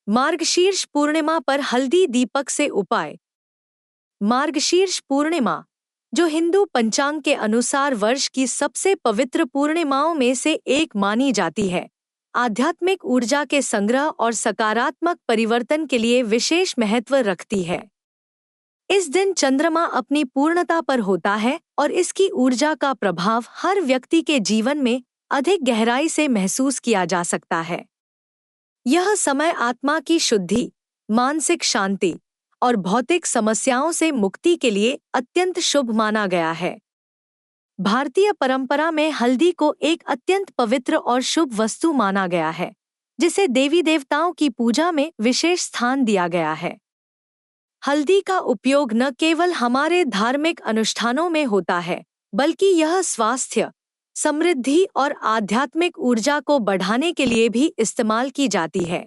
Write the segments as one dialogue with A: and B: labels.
A: मार्गशीर्ष पूर्णिमा पर हल्दी दीपक से उपाय। मार्गशीर्ष पूर्णिमा, जो हिंदू पंचांग के अनुसार वर्ष की सबसे पवित्र पूर्णिमाओं में से एक मानी जाती है, आध्यात्मिक ऊर्जा के संग्रह और सकारात्मक परिवर्तन के लिए विशेष महत्व रखती है। इस दिन चंद्रमा अपनी पूर्णता पर होता है और इसकी ऊर्जा का प्रभाव हर व्यक्ति के जीवन में अधिक गहराई से महसूस किया जा सकता है। यह समय आत्मा की शुद्धि, मानसिक शांति और भौतिक समस्याओं से मुक्ति के लिए अत्यंत शुभ माना गया है। भारतीय परंपरा में हल्दी को एक अत्यंत पवित्र और शुभ वस्तु माना गया है, जिसे देवी देवताओं की पूजा में विशेष स्थान दिया गया है। हल्दी का उपयोग न केवल हमारे धार्मिक अनुष्ठानों में होता है, बल्कि यह स्वास्थ्य, समृद्धि और आध्यात्मिक ऊर्जा को बढ़ाने के लिए भी इस्तेमाल की जाती है।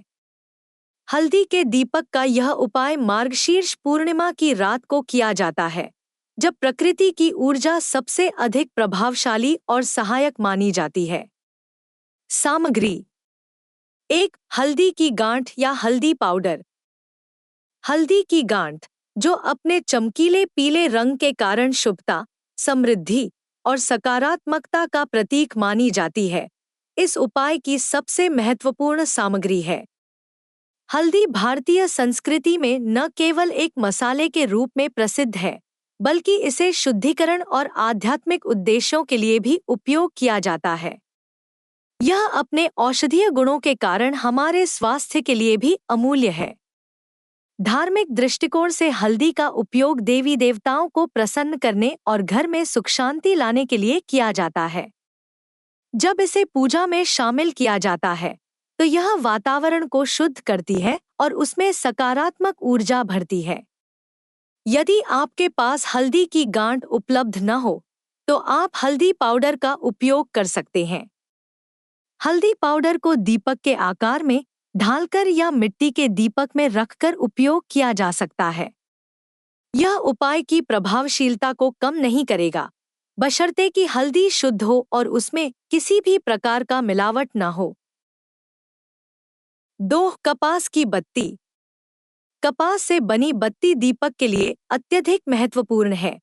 A: हल्दी के दीपक का यह उपाय मार्गशीर्ष पूर्णिमा की रात को किया जाता है, जब प्रकृति की ऊर्जा सबसे अधिक प्रभावशाली और सहायक मानी जाती है। सामग्री: 1. हल्दी की गांठ या हल्दी पाउडर। हल्दी की गांठ, जो अपने चमकीले पीले रंग के कारण शुभता, समृद्धि और सकारात्मकता का प्रतीक मानी जाती है, इस उपाय की सबसे महत्वपूर्ण सामग्री है। हल्दी भारतीय संस्कृति में न केवल एक मसाले के रूप में प्रसिद्ध है, बल्कि इसे शुद्धिकरण और आध्यात्मिक उद्देश्यों के लिए भी उपयोग किया जाता है। यह अपने औषधीय गुणों के कारण हमारे स्वास्थ्य के लिए भी अमूल्य है। धार्मिक दृष्टिकोण से हल्दी का उपयोग देवी देवताओं को प्रसन्न करने और घर में सुख शांति लाने के लिए किया जाता है। जब इसे पूजा में शामिल किया जाता है, तो यह वातावरण को शुद्ध करती है और उसमें सकारात्मक ऊर्जा भरती है। यदि आपके पास हल्दी की गांठ उपलब्ध न हो, तो आप हल्दी पाउडर का उपयोग कर सकते हैं। हल्दी पाउडर को दीपक के आकार में ढालकर या मिट्टी के दीपक में रखकर उपयोग किया जा सकता है। यह उपाय की प्रभावशीलता को कम नहीं करेगा, बशर्ते कि हल्दी शुद्ध हो और उसमें किसी भी प्रकार का मिलावट न हो। 2. कपास की बत्ती। कपास से बनी बत्ती दीपक के लिए अत्यधिक महत्वपूर्ण है,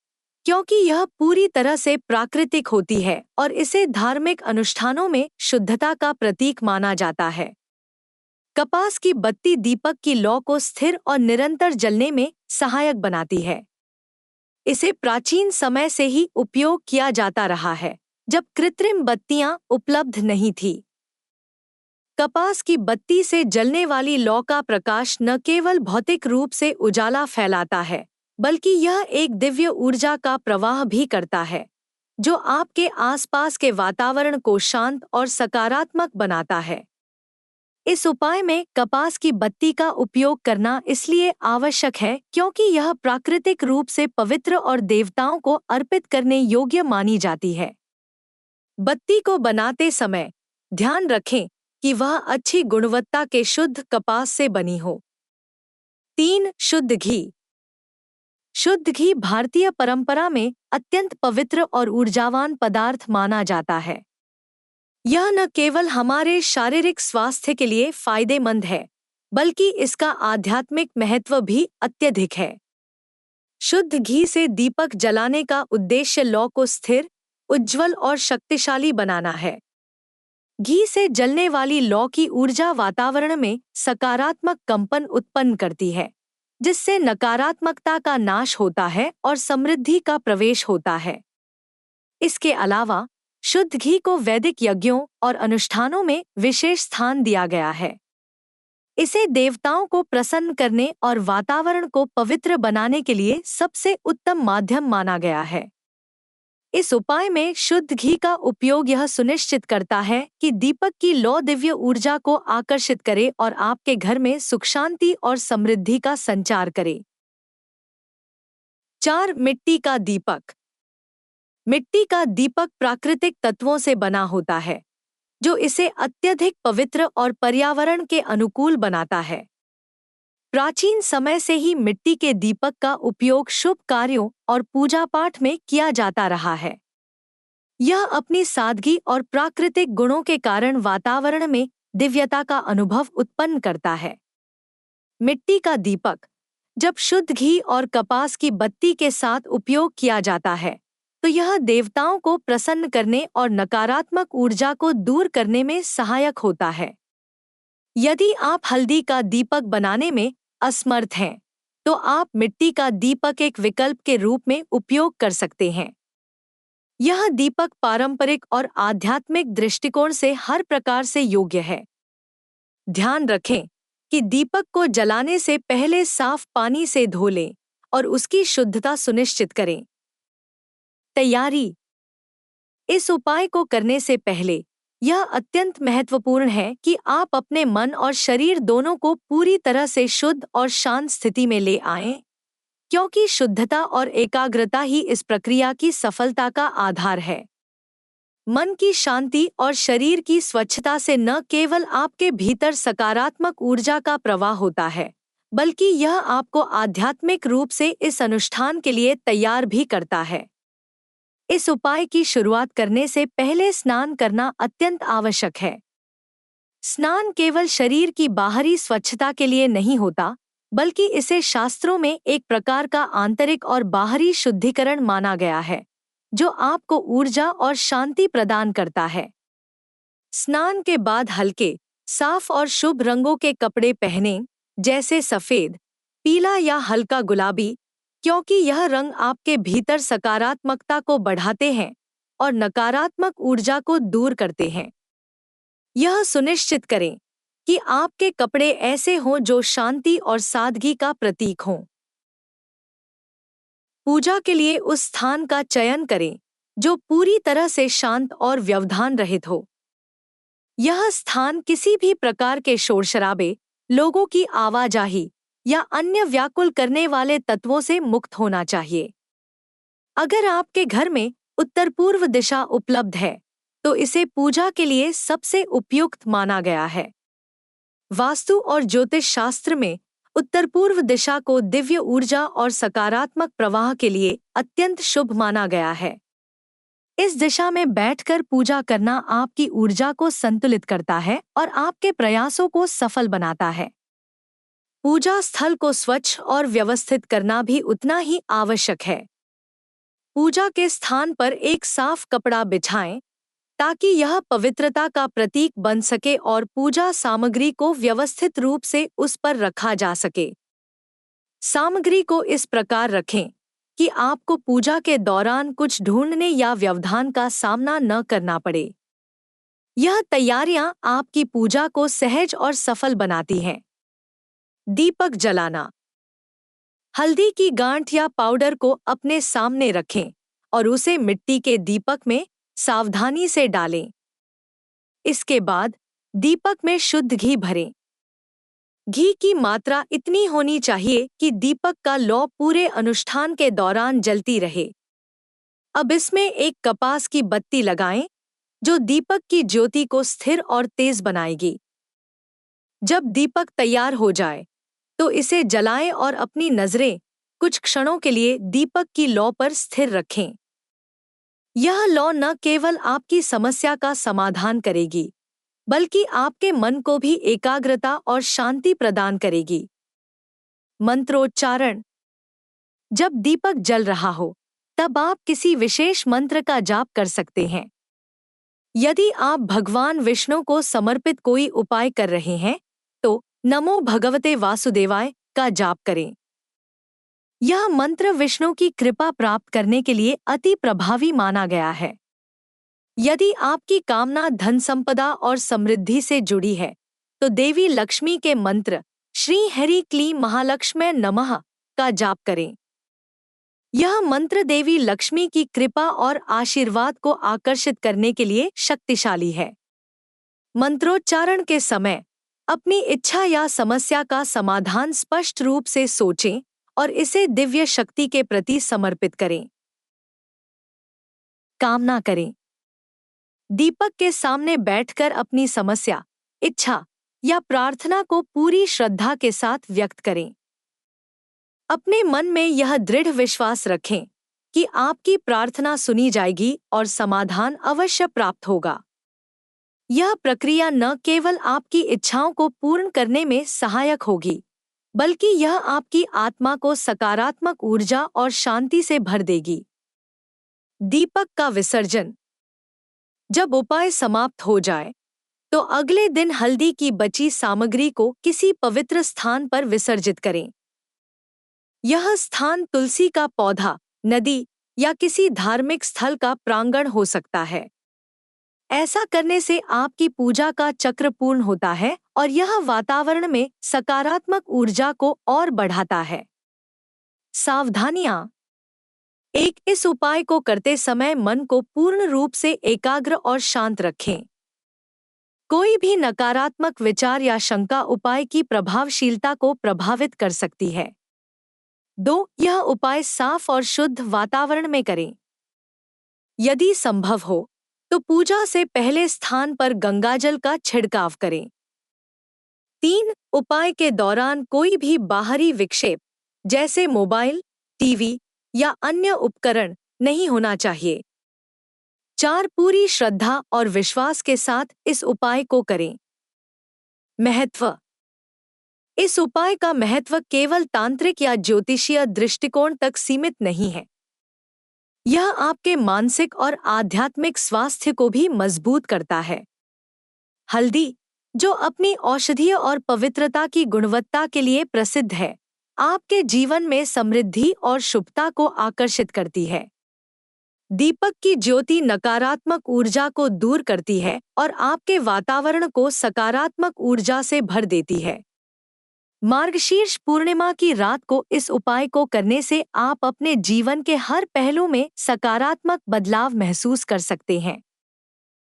A: क्योंकि यह पूरी तरह से प्राकृतिक होती है और इसे धार्मिक अनुष्ठानों में शुद्धता का प्रतीक माना जाता है। कपास की बत्ती दीपक की लौ को स्थिर और निरंतर जलने में सहायक बनाती है। इसे प्राचीन समय से ही उपयोग किया जाता रहा है, जब कृत्रिम बत्तियां उपलब्ध नहीं थी। कपास की बत्ती से जलने वाली लौ का प्रकाश न केवल भौतिक रूप से उजाला फैलाता है, बल्कि यह एक दिव्य ऊर्जा का प्रवाह भी करता है, जो आपके आसपास के वातावरण को शांत और सकारात्मक बनाता है। इस उपाय में कपास की बत्ती का उपयोग करना इसलिए आवश्यक है क्योंकि यह प्राकृतिक रूप से पवित्र और देवताओं को अर्पित करने योग्य मानी जाती है। बत्ती को बनाते समय ध्यान रखें कि वह अच्छी गुणवत्ता के शुद्ध कपास से बनी हो। 3. शुद्ध घी। शुद्ध घी भारतीय परंपरा में अत्यंत पवित्र और ऊर्जावान पदार्थ माना जाता है। यह न केवल हमारे शारीरिक स्वास्थ्य के लिए फायदेमंद है, बल्कि इसका आध्यात्मिक महत्व भी अत्यधिक है। शुद्ध घी से दीपक जलाने का उद्देश्य लौ को स्थिर, उज्ज्वल और शक्तिशाली बनाना है। घी से जलने वाली लौ की ऊर्जा वातावरण में सकारात्मक कंपन उत्पन्न करती है, जिससे नकारात्मकता का नाश होता है और समृद्धि का प्रवेश होता है। इसके अलावा शुद्ध घी को वैदिक यज्ञों और अनुष्ठानों में विशेष स्थान दिया गया है। इसे देवताओं को प्रसन्न करने और वातावरण को पवित्र बनाने के लिए सबसे उत्तम माध्यम माना गया है। इस उपाय में शुद्ध घी का उपयोग यह सुनिश्चित करता है कि दीपक की लौ दिव्य ऊर्जा को आकर्षित करे और आपके घर में सुख शांति और समृद्धि का संचार करे। 4. मिट्टी का दीपक। मिट्टी का दीपक प्राकृतिक तत्वों से बना होता है, जो इसे अत्यधिक पवित्र और पर्यावरण के अनुकूल बनाता है। प्राचीन समय से ही मिट्टी के दीपक का उपयोग शुभ कार्यों और पूजा पाठ में किया जाता रहा है। यह अपनी सादगी और प्राकृतिक गुणों के कारण वातावरण में दिव्यता का अनुभव उत्पन्न करता है। मिट्टी का दीपक जब शुद्ध घी और कपास की बत्ती के साथ उपयोग किया जाता है, तो यह देवताओं को प्रसन्न करने और नकारात्मक ऊर्जा को दूर करने में सहायक होता है। यदि आप हल्दी का दीपक बनाने में असमर्थ हैं, तो आप मिट्टी का दीपक एक विकल्प के रूप में उपयोग कर सकते हैं। यह दीपक पारंपरिक और आध्यात्मिक दृष्टिकोण से हर प्रकार से योग्य है। ध्यान रखें कि दीपक को जलाने से पहले साफ पानी से धो लें और उसकी शुद्धता सुनिश्चित करें। तैयारी। इस उपाय को करने से पहले यह अत्यंत महत्वपूर्ण है कि आप अपने मन और शरीर दोनों को पूरी तरह से शुद्ध और शांत स्थिति में ले आएं, क्योंकि शुद्धता और एकाग्रता ही इस प्रक्रिया की सफलता का आधार है। मन की शांति और शरीर की स्वच्छता से न केवल आपके भीतर सकारात्मक ऊर्जा का प्रवाह होता है, बल्कि यह आपको आध्यात्मिक रूप से इस अनुष्ठान के लिए तैयार भी करता है। इस उपाय की शुरुआत करने से पहले स्नान करना अत्यंत आवश्यक है। स्नान केवल शरीर की बाहरी स्वच्छता के लिए नहीं होता, बल्कि इसे शास्त्रों में एक प्रकार का आंतरिक और बाहरी शुद्धिकरण माना गया है, जो आपको ऊर्जा और शांति प्रदान करता है। स्नान के बाद हल्के, साफ और शुभ रंगों के कपड़े पहनें, जैसे सफेद, पीला या हल्का गुलाबी, क्योंकि यह रंग आपके भीतर सकारात्मकता को बढ़ाते हैं और नकारात्मक ऊर्जा को दूर करते हैं। यह सुनिश्चित करें कि आपके कपड़े ऐसे हों जो शांति और सादगी का प्रतीक हों। पूजा के लिए उस स्थान का चयन करें जो पूरी तरह से शांत और व्यवधान रहित हो। यह स्थान किसी भी प्रकार के शोर-शराबे, लोगों की आवाजाही या अन्य व्याकुल करने वाले तत्वों से मुक्त होना चाहिए। अगर आपके घर में उत्तर पूर्व दिशा उपलब्ध है, तो इसे पूजा के लिए सबसे उपयुक्त माना गया है। वास्तु और ज्योतिष शास्त्र में उत्तर पूर्व दिशा को दिव्य ऊर्जा और सकारात्मक प्रवाह के लिए अत्यंत शुभ माना गया है। इस दिशा में बैठकर पूजा करना आपकी ऊर्जा को संतुलित करता है और आपके प्रयासों को सफल बनाता है। पूजा स्थल को स्वच्छ और व्यवस्थित करना भी उतना ही आवश्यक है। पूजा के स्थान पर एक साफ कपड़ा बिछाएं, ताकि यह पवित्रता का प्रतीक बन सके और पूजा सामग्री को व्यवस्थित रूप से उस पर रखा जा सके। सामग्री को इस प्रकार रखें कि आपको पूजा के दौरान कुछ ढूंढने या व्यवधान का सामना न करना पड़े। यह तैयारियां आपकी पूजा को सहज और सफल बनाती हैं। दीपक जलाना। हल्दी की गांठ या पाउडर को अपने सामने रखें और उसे मिट्टी के दीपक में सावधानी से डालें। इसके बाद दीपक में शुद्ध घी भरें। घी की मात्रा इतनी होनी चाहिए कि दीपक का लौ पूरे अनुष्ठान के दौरान जलती रहे। अब इसमें एक कपास की बत्ती लगाएं, जो दीपक की ज्योति को स्थिर और तेज बनाएगी। जब दीपक तैयार हो जाए, तो इसे जलाएं और अपनी नजरें कुछ क्षणों के लिए दीपक की लौ पर स्थिर रखें। यह लौ न केवल आपकी समस्या का समाधान करेगी, बल्कि आपके मन को भी एकाग्रता और शांति प्रदान करेगी। मंत्रोच्चारण। जब दीपक जल रहा हो, तब आप किसी विशेष मंत्र का जाप कर सकते हैं। यदि आप भगवान विष्णु को समर्पित कोई उपाय कर रहे हैं, तो नमो भगवते वासुदेवाय का जाप करें। यह मंत्र विष्णु की कृपा प्राप्त करने के लिए अति प्रभावी माना गया है। यदि आपकी कामना धन संपदा और समृद्धि से जुड़ी है, तो देवी लक्ष्मी के मंत्र श्री हरि क्लीं महालक्ष्म्यै नमः का जाप करें। यह मंत्र देवी लक्ष्मी की कृपा और आशीर्वाद को आकर्षित करने के लिए शक्तिशाली है। मंत्रोच्चारण के समय अपनी इच्छा या समस्या का समाधान स्पष्ट रूप से सोचें और इसे दिव्य शक्ति के प्रति समर्पित करें। कामना करें। दीपक के सामने बैठकर अपनी समस्या, इच्छा या प्रार्थना को पूरी श्रद्धा के साथ व्यक्त करें। अपने मन में यह दृढ़ विश्वास रखें कि आपकी प्रार्थना सुनी जाएगी और समाधान अवश्य प्राप्त होगा। यह प्रक्रिया न केवल आपकी इच्छाओं को पूर्ण करने में सहायक होगी, बल्कि यह आपकी आत्मा को सकारात्मक ऊर्जा और शांति से भर देगी। दीपक का विसर्जन। जब उपाय समाप्त हो जाए, तो अगले दिन हल्दी की बची सामग्री को किसी पवित्र स्थान पर विसर्जित करें। यह स्थान तुलसी का पौधा, नदी या किसी धार्मिक स्थल का प्रांगण हो सकता है। ऐसा करने से आपकी पूजा का चक्र पूर्ण होता है और यह वातावरण में सकारात्मक ऊर्जा को और बढ़ाता है। सावधानियां। इस उपाय को करते समय मन को पूर्ण रूप से एकाग्र और शांत रखें। कोई भी नकारात्मक विचार या शंका उपाय की प्रभावशीलता को प्रभावित कर सकती है। 2. यह उपाय साफ और शुद्ध वातावरण में करें। यदि संभव हो तो पूजा से पहले स्थान पर गंगाजल का छिड़काव करें। 3. उपाय के दौरान कोई भी बाहरी विक्षेप जैसे मोबाइल, टीवी या अन्य उपकरण नहीं होना चाहिए। 4. पूरी श्रद्धा और विश्वास के साथ इस उपाय को करें। महत्व। इस उपाय का महत्व केवल तांत्रिक या ज्योतिषीय दृष्टिकोण तक सीमित नहीं है। यह आपके मानसिक और आध्यात्मिक स्वास्थ्य को भी मजबूत करता है। हल्दी, जो अपनी औषधीय और पवित्रता की गुणवत्ता के लिए प्रसिद्ध है, आपके जीवन में समृद्धि और शुभता को आकर्षित करती है। दीपक की ज्योति नकारात्मक ऊर्जा को दूर करती है और आपके वातावरण को सकारात्मक ऊर्जा से भर देती है। मार्गशीर्ष पूर्णिमा की रात को इस उपाय को करने से आप अपने जीवन के हर पहलू में सकारात्मक बदलाव महसूस कर सकते हैं।